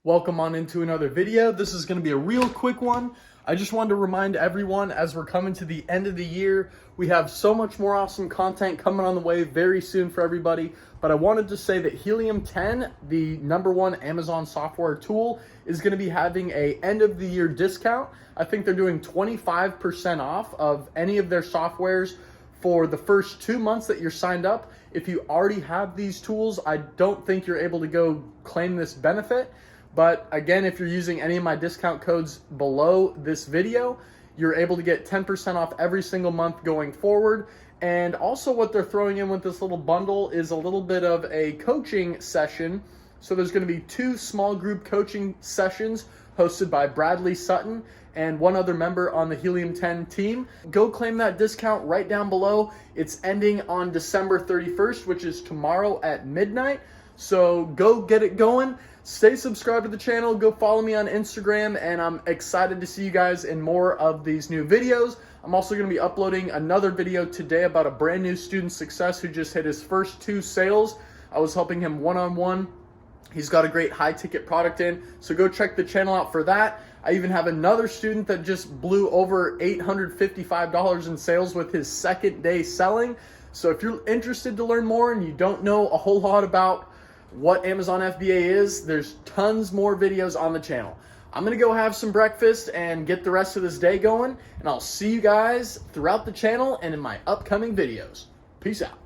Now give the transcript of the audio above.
Welcome on into another video. This is going to be a real quick one. I just wanted to remind everyone as we're coming to the end of the year, we have so much more awesome content coming on the way very soon for everybody. But I wanted to say that Helium 10, the #1 Amazon software tool, is going to be having a end of the year discount. I think they're doing 25% off of any of their softwares for the first 2 months that you're signed up. If you already have these tools, I don't think you're able to go claim this benefit. But again, if you're using any of my discount codes below this video, you're able to get 10% off every single month going forward. And also what they're throwing in with this little bundle is a little bit of a coaching session. So there's going to be 2 small group coaching sessions hosted by Bradley Sutton and one other member on the Helium 10 team. Go claim that discount right down below. It's ending on December 31st, which is tomorrow at midnight. So go get it going. Stay subscribed to the channel. Go follow me on Instagram, and I'm excited to see you guys in more of these new videos. I'm also going to be uploading another video today about a brand new student success who just hit his first 2 sales. I was helping him one-on-one. He's got a great high ticket product in, so go check the channel out for that. I even have another student that just blew over $855 in sales with his second day selling. So if you're interested to learn more and you don't know a whole lot about what Amazon FBA is, there's tons more videos on the channel. I'm gonna go have some breakfast and get the rest of this day going, and I'll see you guys throughout the channel and in my upcoming videos. Peace out.